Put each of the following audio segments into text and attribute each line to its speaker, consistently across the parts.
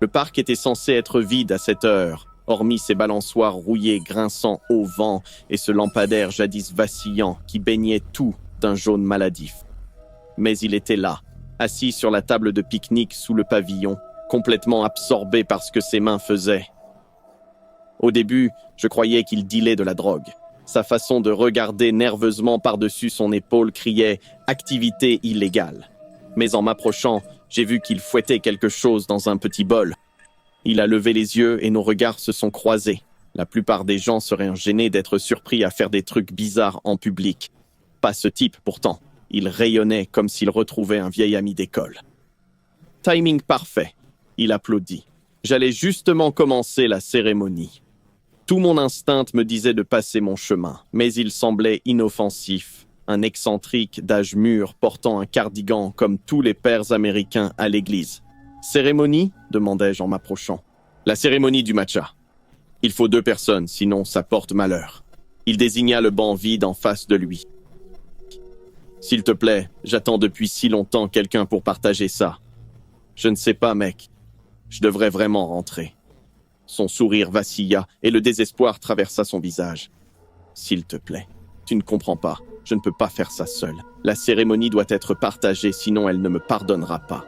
Speaker 1: Le parc était censé être vide à cette heure, hormis ses balançoires rouillés grinçant au vent et ce lampadaire jadis vacillant qui baignait tout d'un jaune maladif. Mais il était là, assis sur la table de pique-nique sous le pavillon, complètement absorbé par ce que ses mains faisaient. Au début, je croyais qu'il dealait de la drogue. Sa façon de regarder nerveusement par-dessus son épaule criait « activité illégale ». Mais en m'approchant, j'ai vu qu'il fouettait quelque chose dans un petit bol. Il a levé les yeux et nos regards se sont croisés. La plupart des gens seraient gênés d'être surpris à faire des trucs bizarres en public. Pas ce type pourtant. Il rayonnait comme s'il retrouvait un vieil ami d'école. Timing parfait. Il applaudit. J'allais justement commencer la cérémonie. Tout mon instinct me disait de passer mon chemin, mais il semblait inoffensif. Un excentrique d'âge mûr portant un cardigan comme tous les pères américains à l'église. « Cérémonie ?» demandai-je en m'approchant. « La cérémonie du matcha. Il faut 2 personnes, sinon ça porte malheur. » Il désigna le banc vide en face de lui. « S'il te plaît, j'attends depuis si longtemps quelqu'un pour partager ça. Je ne sais pas, mec. Je devrais vraiment rentrer. » Son sourire vacilla et le désespoir traversa son visage. « S'il te plaît, tu ne comprends pas. Je ne peux pas faire ça seul. La cérémonie doit être partagée, sinon elle ne me pardonnera pas. »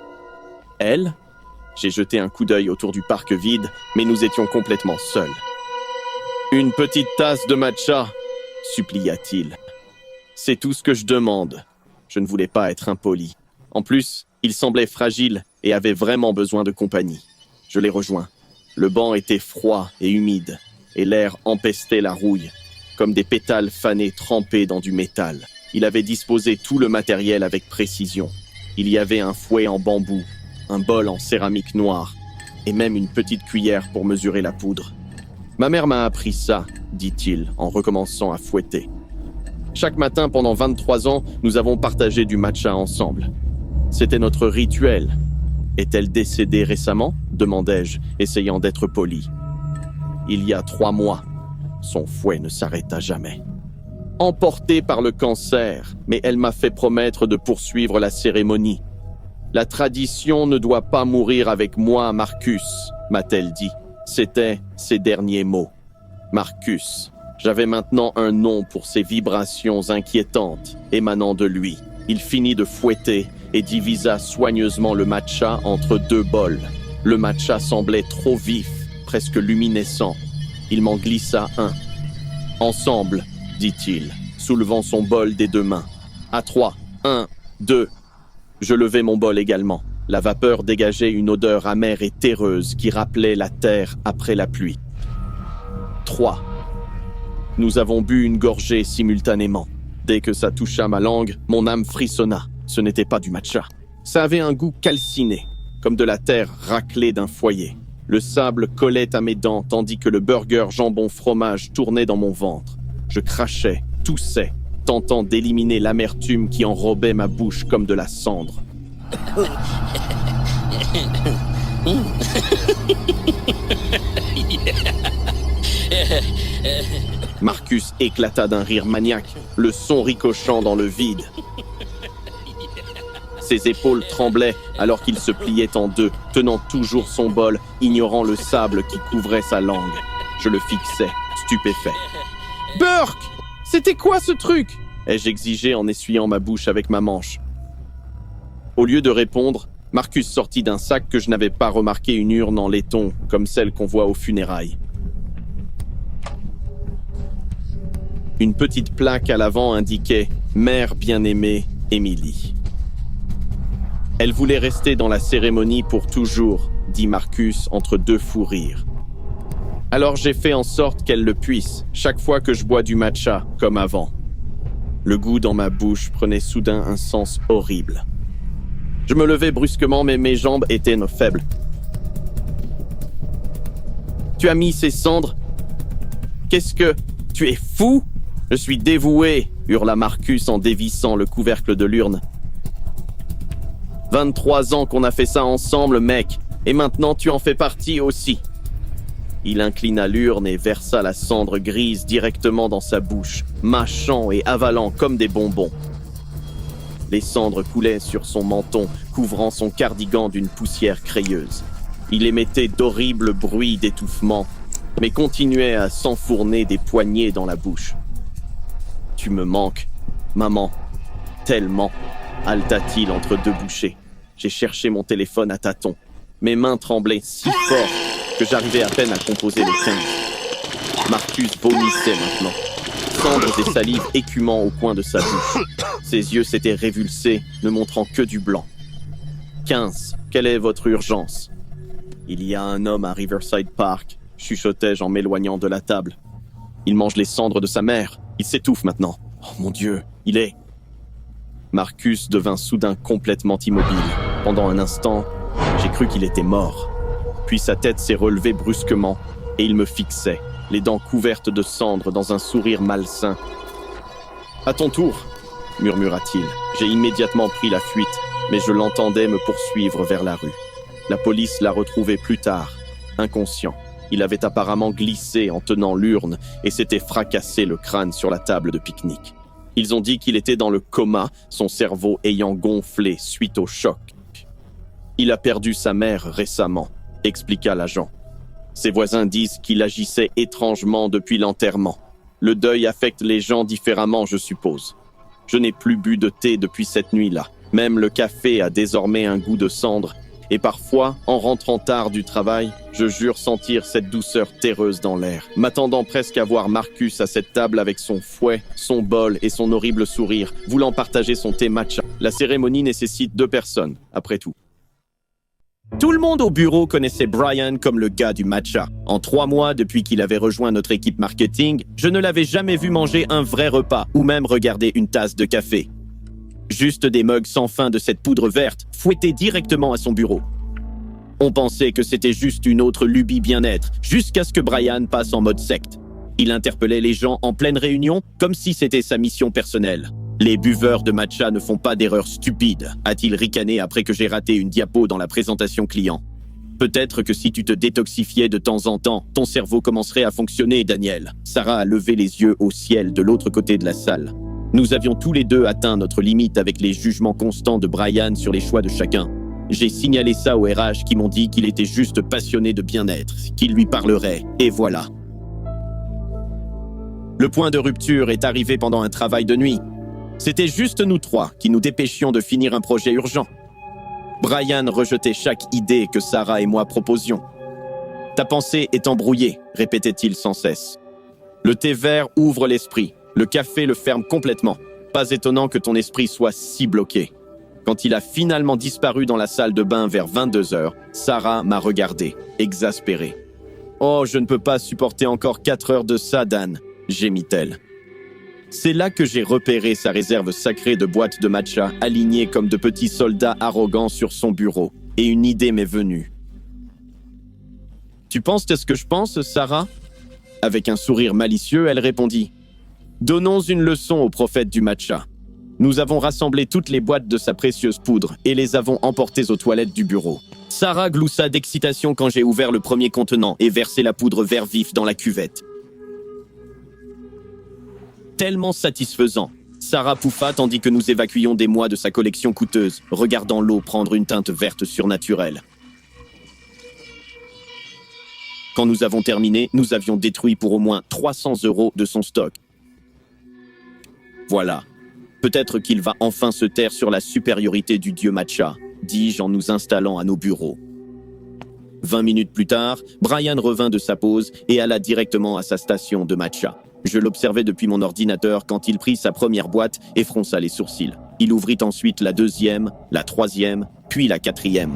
Speaker 1: Elle ? J'ai jeté un coup d'œil autour du parc vide, mais nous étions complètement seuls. « Une petite tasse de matcha » supplia-t-il. « C'est tout ce que je demande. » Je ne voulais pas être impoli. En plus, il semblait fragile et avait vraiment besoin de compagnie. Je l'ai rejoint. Le banc était froid et humide, et l'air empestait la rouille, comme des pétales fanés trempés dans du métal. Il avait disposé tout le matériel avec précision. Il y avait un fouet en bambou, un bol en céramique noire, et même une petite cuillère pour mesurer la poudre. « Ma mère m'a appris ça, » dit-il, en recommençant à fouetter. « Chaque matin pendant 23 ans, nous avons partagé du matcha ensemble. C'était notre rituel. Est-elle décédée récemment ?» demandai-je, essayant d'être poli. « Il y a 3 mois. » Son fouet ne s'arrêta jamais. « Emportée par le cancer, mais elle m'a fait promettre de poursuivre la cérémonie. La tradition ne doit pas mourir avec moi, Marcus, m'a-t-elle dit. C'étaient ses derniers mots. Marcus. J'avais maintenant un nom pour ces vibrations inquiétantes émanant de lui. Il finit de fouetter et divisa soigneusement le matcha entre 2 bols. Le matcha semblait trop vif, presque luminescent. Il m'en glissa un. « Ensemble, dit-il, soulevant son bol des 2 mains. À 3, 1, 2. Je levai mon bol également. La vapeur dégageait une odeur amère et terreuse qui rappelait la terre après la pluie. 3. Nous avons bu une gorgée simultanément. Dès que ça toucha ma langue, mon âme frissonna. Ce n'était pas du matcha. Ça avait un goût calciné, comme de la terre raclée d'un foyer. Le sable collait à mes dents tandis que le burger jambon-fromage tournait dans mon ventre. Je crachais, toussais, tentant d'éliminer l'amertume qui enrobait ma bouche comme de la cendre. Marcus éclata d'un rire maniaque, le son ricochant dans le vide. Ses épaules tremblaient alors qu'il se pliait en 2, tenant toujours son bol, ignorant le sable qui couvrait sa langue. Je le fixais, stupéfait. « Burke! C'était quoi ce truc ?» ai-je exigé en essuyant ma bouche avec ma manche. Au lieu de répondre, Marcus sortit d'un sac que je n'avais pas remarqué une urne en laiton, comme celle qu'on voit aux funérailles. Une petite plaque à l'avant indiquait « Mère bien-aimée, Émilie ». Elle voulait rester dans la cérémonie pour toujours, dit Marcus entre 2 fous rires. Alors j'ai fait en sorte qu'elle le puisse, chaque fois que je bois du matcha, comme avant. Le goût dans ma bouche prenait soudain un sens horrible. Je me levai brusquement, mais mes jambes étaient faibles. « Tu as mis ces cendres ? Qu'est-ce que... Tu es fou ? Je suis dévoué !» hurla Marcus en dévissant le couvercle de l'urne. 23 ans qu'on a fait ça ensemble, mec, et maintenant tu en fais partie aussi. Il inclina l'urne et versa la cendre grise directement dans sa bouche, mâchant et avalant comme des bonbons. Les cendres coulaient sur son menton, couvrant son cardigan d'une poussière crayeuse. Il émettait d'horribles bruits d'étouffement, mais continuait à s'enfourner des poignées dans la bouche. « Tu me manques, maman, tellement » halta-t-il entre deux bouchées. J'ai cherché mon téléphone à tâtons. Mes mains tremblaient si fort que j'arrivais à peine à composer les 15. Marcus vomissait maintenant, cendres et salive écumant au coin de sa bouche. Ses yeux s'étaient révulsés, ne montrant que du blanc. 15. Quelle est votre urgence? Il y a un homme à Riverside Park, chuchotai-je en m'éloignant de la table. Il mange les cendres de sa mère. Il s'étouffe maintenant. Oh mon Dieu, il est... Marcus devint soudain complètement immobile. Pendant un instant, j'ai cru qu'il était mort. Puis sa tête s'est relevée brusquement et il me fixait, les dents couvertes de cendres dans un sourire malsain. « À ton tour !» murmura-t-il. J'ai immédiatement pris la fuite, mais je l'entendais me poursuivre vers la rue. La police l'a retrouvé plus tard, inconscient. Il avait apparemment glissé en tenant l'urne et s'était fracassé le crâne sur la table de pique-nique. Ils ont dit qu'il était dans le coma, son cerveau ayant gonflé suite au choc. Il a perdu sa mère récemment, expliqua l'agent. Ses voisins disent qu'il agissait étrangement depuis l'enterrement. Le deuil affecte les gens différemment, je suppose. Je n'ai plus bu de thé depuis cette nuit-là. Même le café a désormais un goût de cendre. Et parfois, en rentrant tard du travail, je jure sentir cette douceur terreuse dans l'air, m'attendant presque à voir Marcus à cette table avec son fouet, son bol et son horrible sourire, voulant partager son thé matcha. La cérémonie nécessite 2 personnes, après tout. Tout le monde au bureau connaissait Brian comme le gars du matcha. En 3 mois, depuis qu'il avait rejoint notre équipe marketing, je ne l'avais jamais vu manger un vrai repas ou même regarder une tasse de café. Juste des mugs sans fin de cette poudre verte, fouettés directement à son bureau. On pensait que c'était juste une autre lubie bien-être, jusqu'à ce que Brian passe en mode secte. Il interpellait les gens en pleine réunion, comme si c'était sa mission personnelle. Les buveurs de matcha ne font pas d'erreurs stupides, a-t-il ricané après que j'ai raté une diapo dans la présentation client. Peut-être que si tu te détoxifiais de temps en temps, ton cerveau commencerait à fonctionner, Daniel. Sarah a levé les yeux au ciel de l'autre côté de la salle. Nous avions tous les deux atteint notre limite avec les jugements constants de Brian sur les choix de chacun. J'ai signalé ça au RH qui m'ont dit qu'il était juste passionné de bien-être, qu'il lui parlerait, et voilà. Le point de rupture est arrivé pendant un travail de nuit. C'était juste nous 3 qui nous dépêchions de finir un projet urgent. Brian rejetait chaque idée que Sarah et moi proposions. « Ta pensée est embrouillée », répétait-il sans cesse. « Le thé vert ouvre l'esprit. Le café le ferme complètement. Pas étonnant que ton esprit soit si bloqué. » Quand il a finalement disparu dans la salle de bain vers 22h, Sarah m'a regardé, exaspérée. « Oh, je ne peux pas supporter encore 4 heures de ça, Dan, » gémit-elle. C'est là que j'ai repéré sa réserve sacrée de boîtes de matcha alignées comme de petits soldats arrogants sur son bureau, et une idée m'est venue. « Tu penses ce que je pense, Sarah ?» Avec un sourire malicieux, elle répondit. Donnons une leçon au prophète du matcha. Nous avons rassemblé toutes les boîtes de sa précieuse poudre et les avons emportées aux toilettes du bureau. Sarah gloussa d'excitation quand j'ai ouvert le premier contenant et versé la poudre vert vif dans la cuvette. Tellement satisfaisant. Sarah pouffa tandis que nous évacuions des mois de sa collection coûteuse, regardant l'eau prendre une teinte verte surnaturelle. Quand nous avons terminé, nous avions détruit pour au moins 300 € de son stock. Voilà. Peut-être qu'il va enfin se taire sur la supériorité du dieu matcha, dis-je en nous installant à nos bureaux. 20 minutes plus tard, Brian revint de sa pause et alla directement à sa station de matcha. Je l'observais depuis mon ordinateur quand il prit sa première boîte et fronça les sourcils. Il ouvrit ensuite la 2e, la 3e, puis la 4e.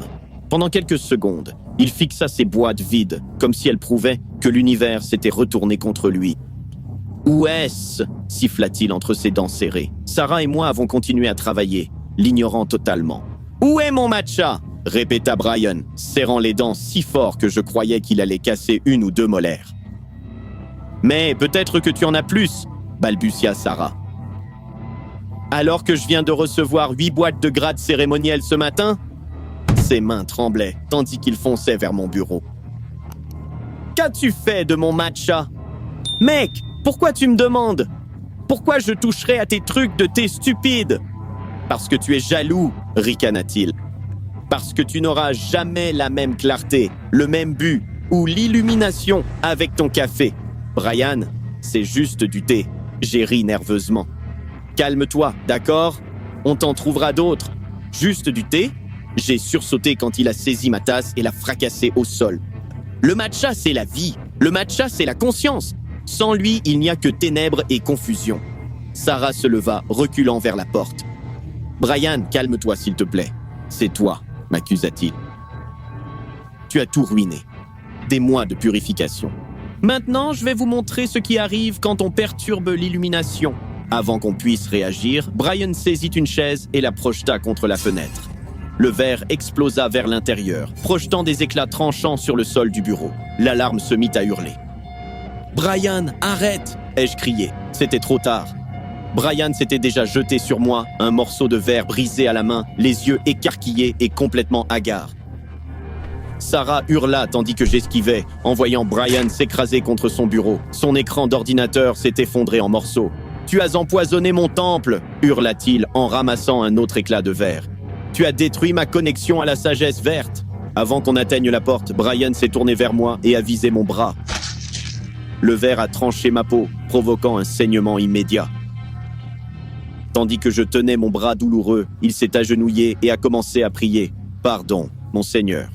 Speaker 1: Pendant quelques secondes, il fixa ses boîtes vides, comme si elles prouvaient que l'univers s'était retourné contre lui. « Où est-ce » siffla-t-il entre ses dents serrées. Sarah et moi avons continué à travailler, l'ignorant totalement. « Où est mon matcha » répéta Brian, serrant les dents si fort que je croyais qu'il allait casser 1 ou 2 molaires. « Mais peut-être que tu en as plus » balbutia Sarah. « Alors que je viens de recevoir 8 boîtes de grade cérémonielle ce matin ?» Ses mains tremblaient, tandis qu'il fonçait vers mon bureau. « Qu'as-tu fait de mon matcha ?»« Mec, pourquoi tu me demandes ? Pourquoi je toucherais à tes trucs de thé stupide ?»« Parce que tu es jaloux, ricana-t-il. Parce que tu n'auras jamais la même clarté, le même but ou l'illumination avec ton café. Brian, c'est juste du thé. J'ai ri nerveusement. Calme-toi, d'accord? On t'en trouvera d'autres. Juste du thé? J'ai sursauté quand il a saisi ma tasse et l'a fracassée au sol. Le matcha, c'est la vie. Le matcha, c'est la conscience. Sans lui, il n'y a que ténèbres et confusion. Sarah se leva, reculant vers la porte. « Brian, calme-toi s'il te plaît. C'est toi, m'accusa-t-il. Tu as tout ruiné. Des mois de purification. Maintenant, je vais vous montrer ce qui arrive quand on perturbe l'illumination. » Avant qu'on puisse réagir, Brian saisit une chaise et la projeta contre la fenêtre. Le verre explosa vers l'intérieur, projetant des éclats tranchants sur le sol du bureau. L'alarme se mit à hurler. « Brian, arrête !» ai-je crié. C'était trop tard. Brian s'était déjà jeté sur moi, un morceau de verre brisé à la main, les yeux écarquillés et complètement hagards. Sarah hurla tandis que j'esquivais, en voyant Brian s'écraser contre son bureau. Son écran d'ordinateur s'est effondré en morceaux. « Tu as empoisonné mon temple !» hurla-t-il en ramassant un autre éclat de verre. « Tu as détruit ma connexion à la sagesse verte !» Avant qu'on atteigne la porte, Brian s'est tourné vers moi et a visé mon bras. Le verre a tranché ma peau, provoquant un saignement immédiat. Tandis que je tenais mon bras douloureux, il s'est agenouillé et a commencé à prier. « Pardon, mon Seigneur. »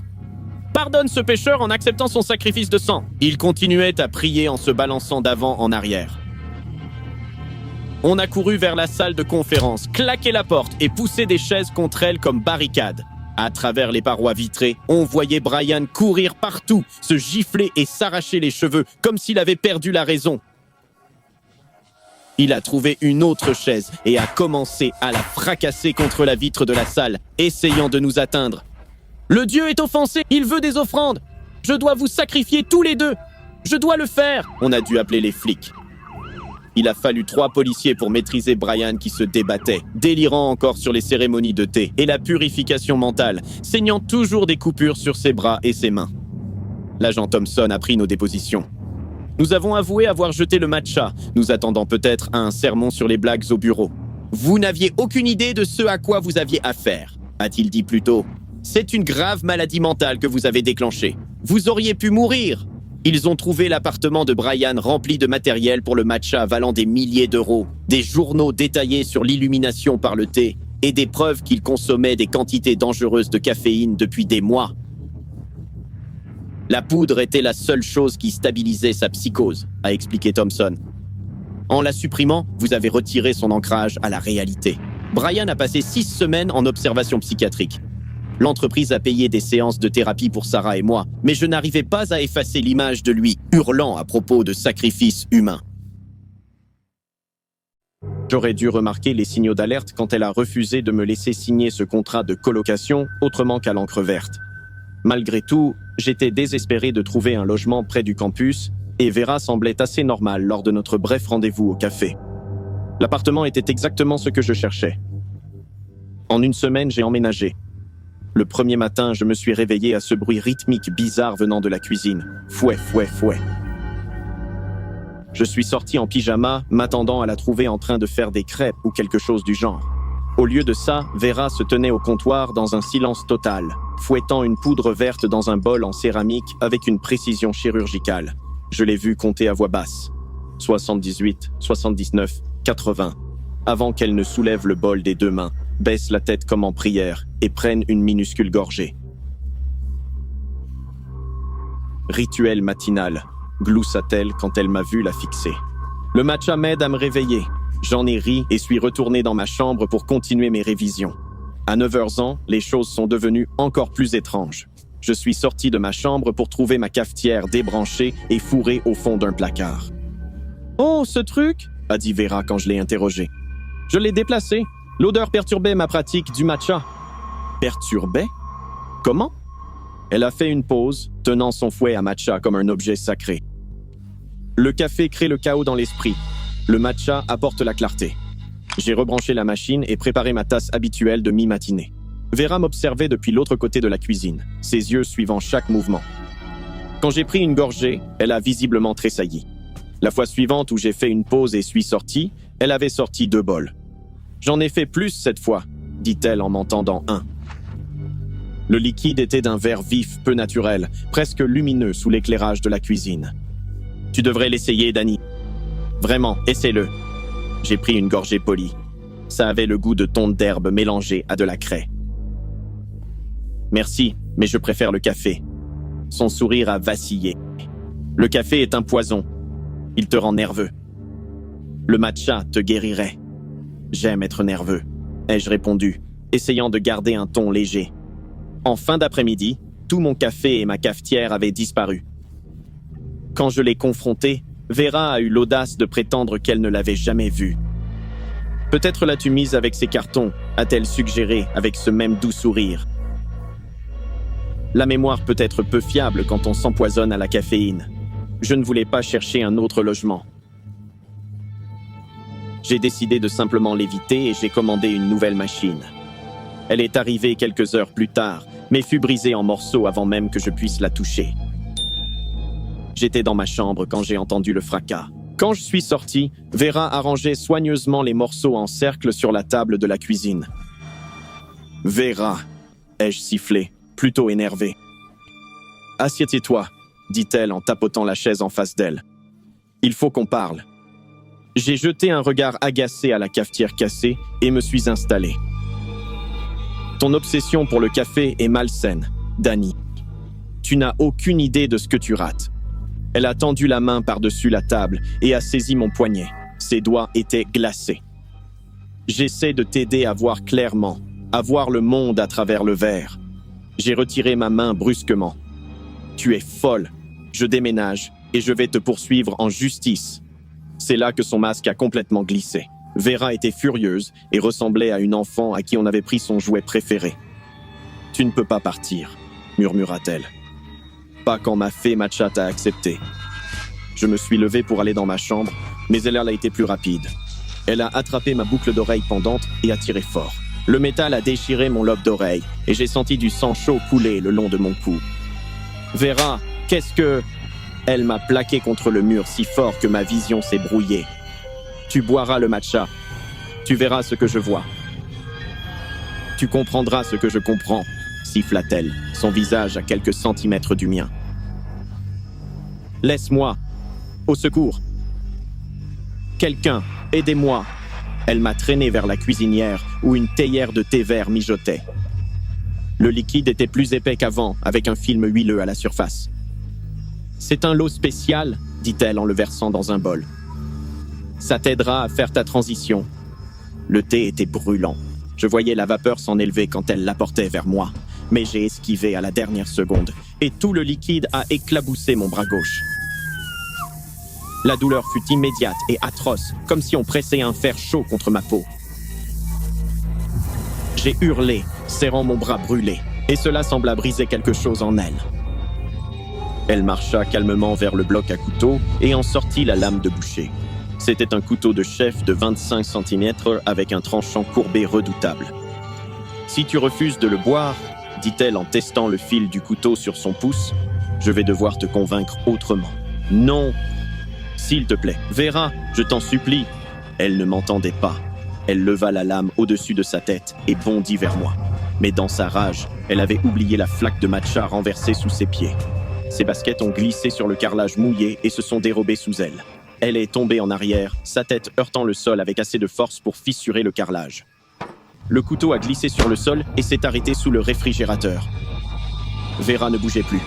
Speaker 1: Pardonne ce pécheur en acceptant son sacrifice de sang. Il continuait à prier en se balançant d'avant en arrière. On a couru vers la salle de conférence, claqué la porte et poussé des chaises contre elle comme barricades. À travers les parois vitrées, on voyait Brian courir partout, se gifler et s'arracher les cheveux comme s'il avait perdu la raison. Il a trouvé une autre chaise et a commencé à la fracasser contre la vitre de la salle, essayant de nous atteindre. « Le Dieu est offensé, il veut des offrandes. Je dois vous sacrifier tous les deux. Je dois le faire. » On a dû appeler les flics. Il a fallu 3 policiers pour maîtriser Brian qui se débattait, délirant encore sur les cérémonies de thé et la purification mentale, saignant toujours des coupures sur ses bras et ses mains. L'agent Thompson a pris nos dépositions. Nous avons avoué avoir jeté le matcha, nous attendant peut-être à un sermon sur les blagues au bureau. « Vous n'aviez aucune idée de ce à quoi vous aviez affaire », a-t-il dit plus tôt. « C'est une grave maladie mentale que vous avez déclenchée. Vous auriez pu mourir. » Ils ont trouvé l'appartement de Brian rempli de matériel pour le matcha valant des milliers d'euros, des journaux détaillés sur l'illumination par le thé et des preuves qu'il consommait des quantités dangereuses de caféine depuis des mois. La poudre était la seule chose qui stabilisait sa psychose, a expliqué Thompson. En la supprimant, vous avez retiré son ancrage à la réalité. Brian a passé 6 semaines en observation psychiatrique. L'entreprise a payé des séances de thérapie pour Sarah et moi, mais je n'arrivais pas à effacer l'image de lui, hurlant à propos de sacrifices humains. J'aurais dû remarquer les signaux d'alerte quand elle a refusé de me laisser signer ce contrat de colocation autrement qu'à l'encre verte. Malgré tout, j'étais désespéré de trouver un logement près du campus et Vera semblait assez normale lors de notre bref rendez-vous au café. L'appartement était exactement ce que je cherchais. En une semaine, j'ai emménagé. Le premier matin, je me suis réveillé à ce bruit rythmique bizarre venant de la cuisine. Fouet, fouet, fouet. Je suis sorti en pyjama, m'attendant à la trouver en train de faire des crêpes ou quelque chose du genre. Au lieu de ça, Vera se tenait au comptoir dans un silence total, fouettant une poudre verte dans un bol en céramique avec une précision chirurgicale. Je l'ai vue compter à voix basse. 78, 79, 80. Avant qu'elle ne soulève le bol des 2 mains, baisse la tête comme en prière et prenne une minuscule gorgée. Rituel matinal, gloussa-t-elle quand elle m'a vu la fixer. Le matcha m'aide à me réveiller. J'en ai ri et suis retourné dans ma chambre pour continuer mes révisions. À 9h, les choses sont devenues encore plus étranges. Je suis sorti de ma chambre pour trouver ma cafetière débranchée et fourrée au fond d'un placard. « Oh, ce truc !» a dit Vera quand je l'ai interrogée. « Je l'ai déplacé. L'odeur perturbait ma pratique du matcha. » Perturbait? Comment? Elle a fait une pause, tenant son fouet à matcha comme un objet sacré. Le café crée le chaos dans l'esprit. Le matcha apporte la clarté. J'ai rebranché la machine et préparé ma tasse habituelle de mi-matinée. Vera m'observait depuis l'autre côté de la cuisine, ses yeux suivant chaque mouvement. Quand j'ai pris une gorgée, elle a visiblement tressailli. La fois suivante où j'ai fait une pause et suis sorti, elle avait sorti 2 bols. « J'en ai fait plus cette fois », dit-elle en m'en tendant un. Le liquide était d'un vert vif, peu naturel, presque lumineux sous l'éclairage de la cuisine. « Tu devrais l'essayer, Danny. Vraiment, essaie-le. » J'ai pris une gorgée polie. Ça avait le goût de tonte d'herbe mélangée à de la craie. « Merci, mais je préfère le café. » Son sourire a vacillé. « Le café est un poison. Il te rend nerveux. Le matcha te guérirait. » « J'aime être nerveux, ai-je répondu, essayant de garder un ton léger. En fin d'après-midi, tout mon café et ma cafetière avaient disparu. Quand je l'ai confrontée, Vera a eu l'audace de prétendre qu'elle ne l'avait jamais vue. « Peut-être l'as-tu mise avec ces cartons », a-t-elle suggéré avec ce même doux sourire. La mémoire peut être peu fiable quand on s'empoisonne à la caféine. Je ne voulais pas chercher un autre logement. J'ai décidé de simplement l'éviter et j'ai commandé une nouvelle machine. Elle est arrivée quelques heures plus tard, mais fut brisée en morceaux avant même que je puisse la toucher. J'étais dans ma chambre quand j'ai entendu le fracas. Quand je suis sorti, Vera arrangeait soigneusement les morceaux en cercle sur la table de la cuisine. « Vera !» ai-je sifflé, plutôt énervé. « Assieds-toi !» dit-elle en tapotant la chaise en face d'elle. « Il faut qu'on parle. » J'ai jeté un regard agacé à la cafetière cassée et me suis installé. Ton obsession pour le café est malsaine, Danny. Tu n'as aucune idée de ce que tu rates. Elle a tendu la main par-dessus la table et a saisi mon poignet. Ses doigts étaient glacés. J'essaie de t'aider à voir clairement, à voir le monde à travers le verre. J'ai retiré ma main brusquement. Tu es folle. Je déménage et je vais te poursuivre en justice. C'est là que son masque a complètement glissé. Vera était furieuse et ressemblait à une enfant à qui on avait pris son jouet préféré. « Tu ne peux pas partir », murmura-t-elle. « Pas quand ma fée matcha t'a accepté. » Je me suis levé pour aller dans ma chambre, mais elle a été plus rapide. Elle a attrapé ma boucle d'oreille pendante et a tiré fort. Le métal a déchiré mon lobe d'oreille et j'ai senti du sang chaud couler le long de mon cou. « Vera, qu'est-ce que... » Elle m'a plaqué contre le mur si fort que ma vision s'est brouillée. « Tu boiras le matcha. Tu verras ce que je vois. Tu comprendras ce que je comprends, » siffla-t-elle, son visage à quelques centimètres du mien. « Laisse-moi. Au secours. Quelqu'un, aidez-moi. » Elle m'a traîné vers la cuisinière où une théière de thé vert mijotait. Le liquide était plus épais qu'avant, avec un film huileux à la surface. « C'est un lot spécial, » dit-elle en le versant dans un bol. « Ça t'aidera à faire ta transition. » Le thé était brûlant. Je voyais la vapeur s'en élever quand elle l'apportait vers moi. Mais j'ai esquivé à la dernière seconde, et tout le liquide a éclaboussé mon bras gauche. La douleur fut immédiate et atroce, comme si on pressait un fer chaud contre ma peau. J'ai hurlé, serrant mon bras brûlé, et cela sembla briser quelque chose en elle. Elle marcha calmement vers le bloc à couteau et en sortit la lame de boucher. C'était un couteau de chef de 25 cm avec un tranchant courbé redoutable. « Si tu refuses de le boire, » dit-elle en testant le fil du couteau sur son pouce, « je vais devoir te convaincre autrement. »« Non !»« S'il te plaît, Vera, je t'en supplie. » Elle ne m'entendait pas. Elle leva la lame au-dessus de sa tête et bondit vers moi. Mais dans sa rage, elle avait oublié la flaque de matcha renversée sous ses pieds. Ses baskets ont glissé sur le carrelage mouillé et se sont dérobées sous elle. Elle est tombée en arrière, sa tête heurtant le sol avec assez de force pour fissurer le carrelage. Le couteau a glissé sur le sol et s'est arrêté sous le réfrigérateur. Vera ne bougeait plus.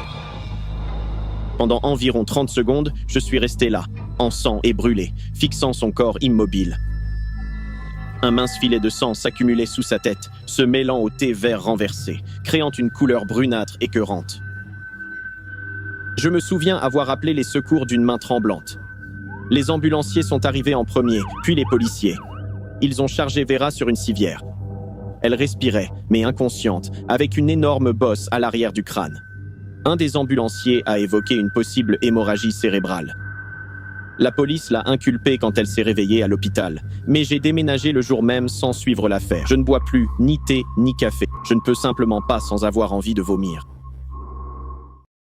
Speaker 1: Pendant environ 30 secondes, je suis resté là, en sang et brûlé, fixant son corps immobile. Un mince filet de sang s'accumulait sous sa tête, se mêlant au thé vert renversé, créant une couleur brunâtre écœurante. Je me souviens avoir appelé les secours d'une main tremblante. Les ambulanciers sont arrivés en premier, puis les policiers. Ils ont chargé Vera sur une civière. Elle respirait, mais inconsciente, avec une énorme bosse à l'arrière du crâne. Un des ambulanciers a évoqué une possible hémorragie cérébrale. La police l'a inculpée quand elle s'est réveillée à l'hôpital, mais j'ai déménagé le jour même sans suivre l'affaire. Je ne bois plus ni thé ni café. Je ne peux simplement pas sans avoir envie de vomir.